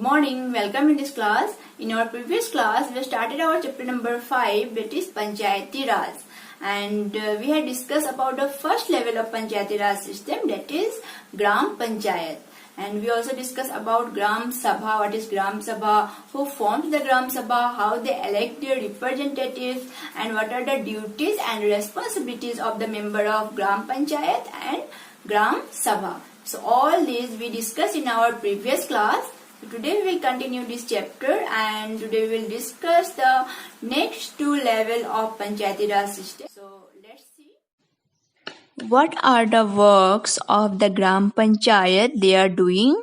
morning, welcome in this class. In our previous class, we started our chapter number 5, that is Panchayati Raj. And we had discussed about the first level of Panchayati Raj system, that is Gram Panchayat. And we also discussed about Gram Sabha, what is Gram Sabha, who forms the Gram Sabha, how they elect their representatives, and what are the duties and responsibilities of the member of Gram Panchayat and Gram Sabha. So all these we discussed in our previous class. So today we will continue this chapter, and today we will discuss the next two level of Panchayati Raj system. So let's see. What are the works of the Gram Panchayat they are doing?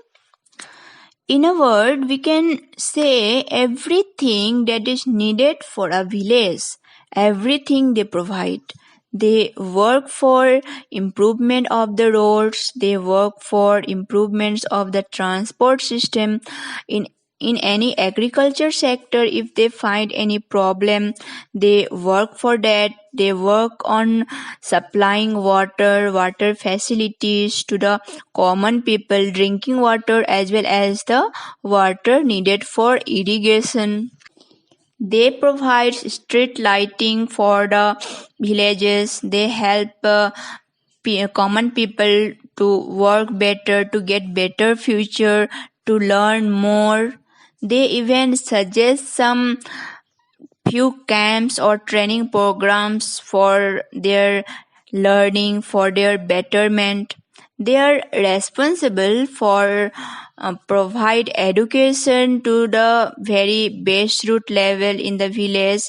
In a word, we can say everything that is needed for a village, everything they provide. They work for improvement of the roads, they work for improvements of the transport system. In any agriculture sector, if they find any problem, they work for that. They work on supplying water facilities to the common people, drinking water as well as the water needed for irrigation. They provide street lighting for the villages. They help common people to work better, to get better future, to learn more. They even suggest some few camps or training programs for their learning, for their betterment. They are responsible for provide education to the very base root level in the village,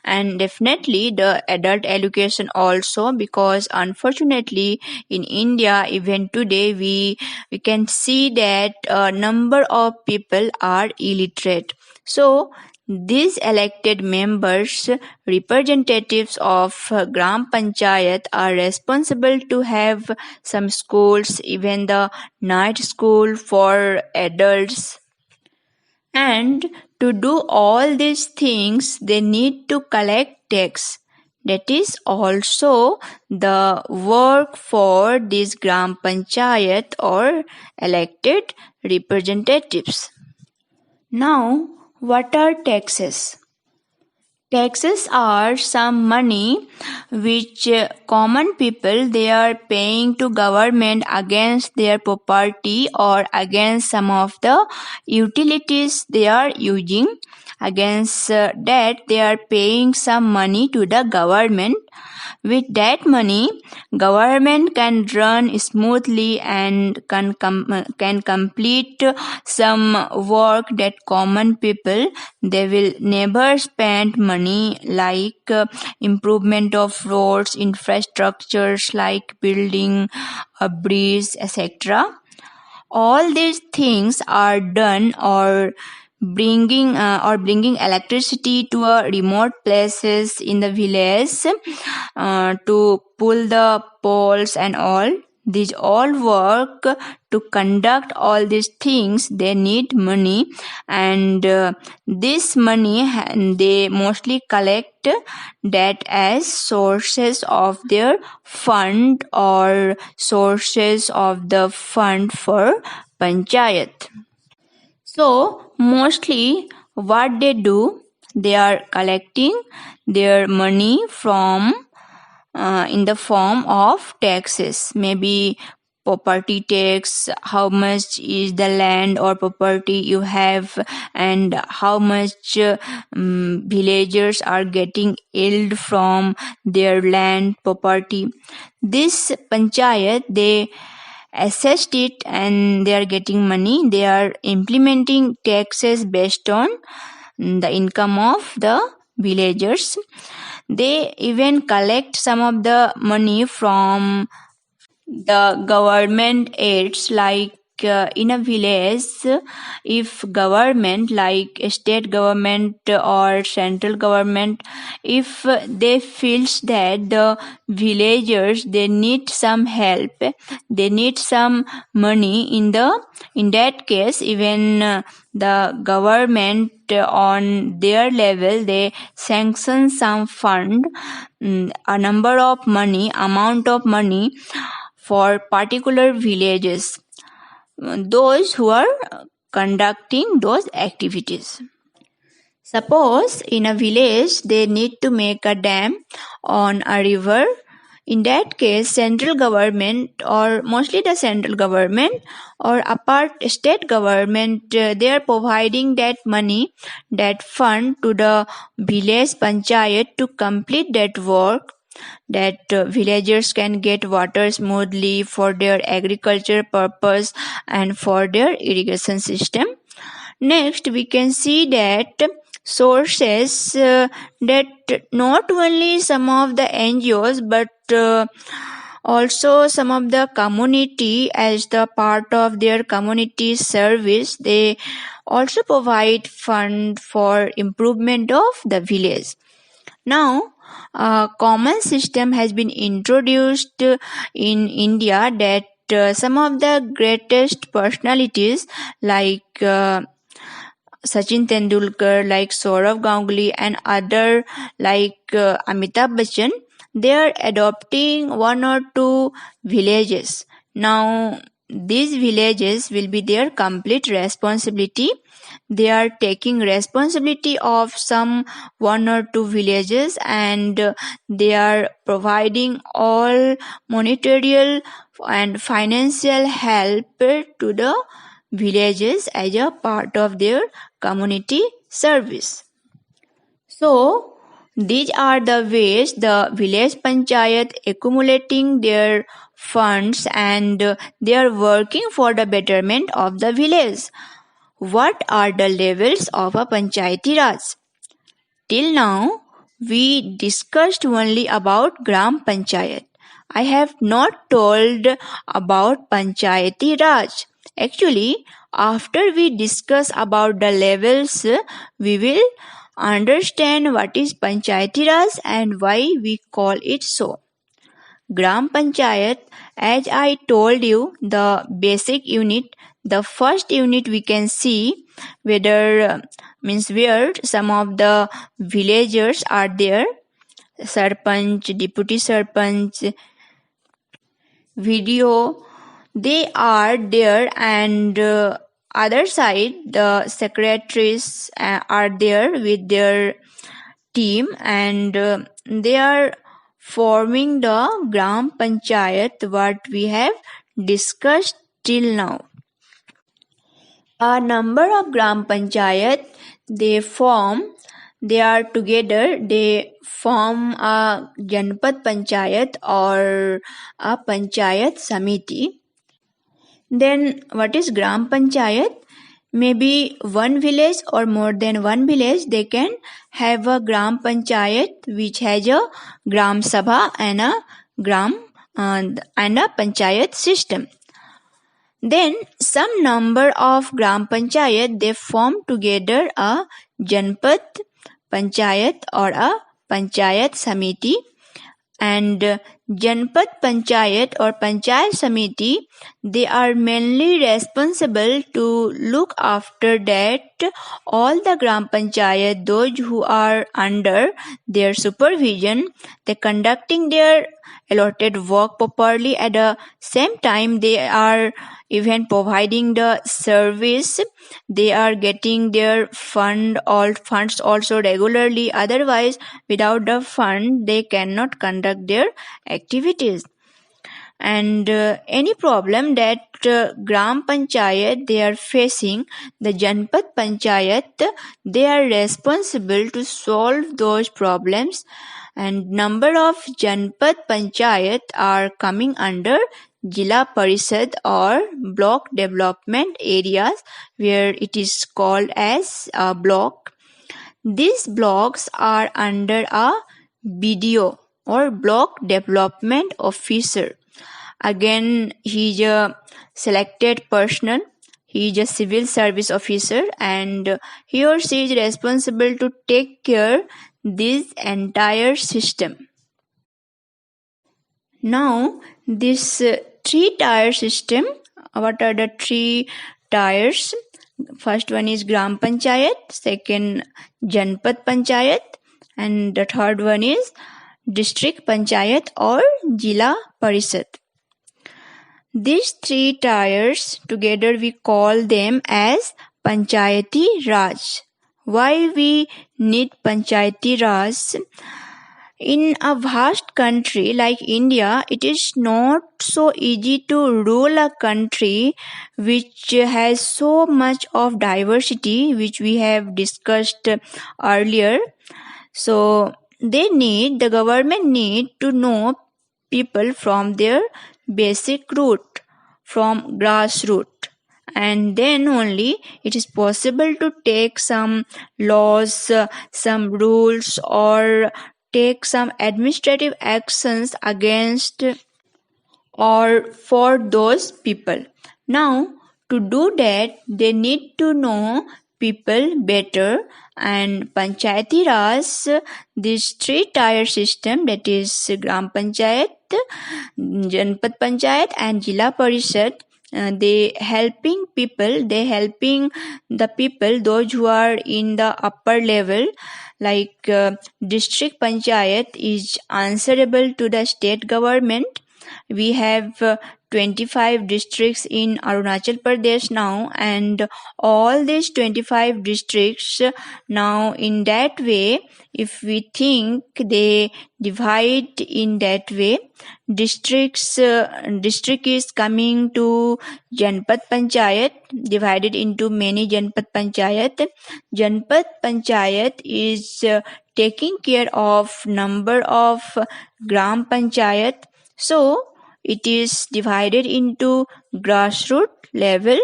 and definitely the adult education also, because unfortunately in India even today we can see that a number of people are illiterate. So these elected members, representatives of Gram Panchayat, are responsible to have some schools, even the night school for adults. And to do all these things, they need to collect tax. That is also the work for this Gram Panchayat or elected representatives. Now, what are taxes? Taxes are some money which common people they are paying to government against their property or against some of the utilities they are using. Against that they are paying some money to the government. With that money, government can run smoothly and can complete some work that common people they will never spend money, like improvement of roads, infrastructures like building a bridge, etc. All these things are done or bringing electricity to remote places in the village, to pull the poles and all. These all work to conduct all these things. They need money, and this money they mostly collect that as sources of their fund or sources of the fund for panchayat. So mostly what they do, they are collecting their money from in the form of taxes, maybe property tax, how much is the land or property you have, and how much villagers are getting yield from their land property. This panchayat they assessed it and they are getting money. They are implementing taxes based on the income of the villagers. They even collect some of the money from the government aids, like in a village, if government like state government or central government, if they feels that the villagers they need some help, they need some money, in that case even the government on their level they sanction some fund, a number of money, amount of money for particular villages, those who are conducting those activities. Suppose in a village they need to make a dam on a river. In that case, central government or mostly the central government or apart state government, they are providing that money, that fund to the village panchayat to complete that work, that villagers can get water smoothly for their agriculture purpose and for their irrigation system. Next, we can see that sources that not only some of the NGOs but also some of the community, as the part of their community service, they also provide fund for improvement of the village. Now, a common system has been introduced in India that some of the greatest personalities like Sachin Tendulkar, like Saurav Ganguly and other like Amitabh Bachchan, they are adopting one or two villages. Now, these villages will be their complete responsibility. They are taking responsibility of some one or two villages and they are providing all monetary and financial help to the villages as a part of their community service. So, these are the ways the village panchayat accumulating their funds and they are working for the betterment of the village. What are the levels of a Panchayati Raj? Till now, we discussed only about Gram Panchayat. I have not told about Panchayati Raj. Actually, after we discuss about the levels, we will understand what is Panchayati Raj and why we call it so. Gram Panchayat, as I told you, the basic unit, the first unit we can see where some of the villagers are there, Sarpanch, Deputy Sarpanch, video, they are there, and other side the secretaries are there with their team and they are forming the Gram Panchayat what we have discussed till now. A number of Gram Panchayat they are together, they form a Janpat Panchayat or a Panchayat Samiti. Then what is Gram Panchayat? Maybe one village or more than one village, they can have a Gram Panchayat which has a Gram Sabha and a Panchayat system. Then some number of Gram Panchayat they form together a Janpat Panchayat or a Panchayat Samiti, and Janpat Panchayat or Panchayat Samiti, they are mainly responsible to look after that all the Gram Panchayat, those who are under their supervision, they conducting their allotted work properly. At the same time, they are even providing the service. They are getting their funds also regularly. Otherwise, without the fund, they cannot conduct their activities. And any problem that Gram Panchayat they are facing, the Janpat Panchayat, they are responsible to solve those problems. And number of Janpat Panchayat are coming under Jila Parishad or block development areas, where it is called as a block. These blocks are under a BDO or block development officer. Again, he is a selected person. He is a civil service officer and he or she is responsible to take care this entire system. Now, this three-tier system, what are the three tiers? First one is Gram Panchayat, second Janpat Panchayat, and the third one is District Panchayat or Jila Parishad. These three tiers together we call them as Panchayati Raj. Why we need Panchayati Raj? In a vast country like India, it is not so easy to rule a country which has so much of diversity, which we have discussed earlier. So the government need to know people from their basic root, from grassroots. And then only it is possible to take some laws, some rules, or take some administrative actions against or for those people. Now, to do that, they need to know people better, and Panchayati Raj, this three-tier system, that is Gram Panchayat, Janpad Panchayat and Jila Parishad, they helping the people, those who are in the upper level, like district panchayat is answerable to the state government. We have 25 districts in Arunachal Pradesh now, and all these 25 districts now, in that way, if we think they divide in that way, district is coming to Janpad Panchayat, divided into many Janpad Panchayat. Janpad Panchayat is taking care of number of Gram Panchayat. So it is divided into grassroots level,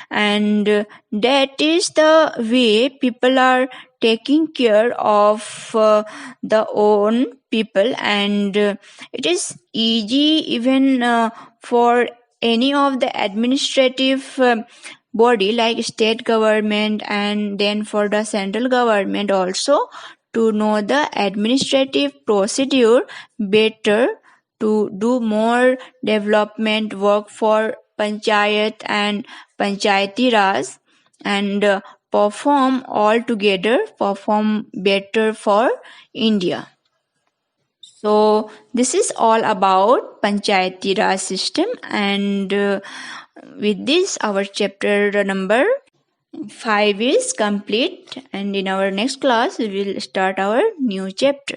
and that is the way people are taking care of the own people, and it is easy even for any of the administrative body like state government and then for the central government also to know the administrative procedure better, to do more development work for panchayat and Panchayati Raj, and perform better for India. So this is all about Panchayati Raj system, and with this our chapter number 5 is complete, and in our next class we will start our new chapter.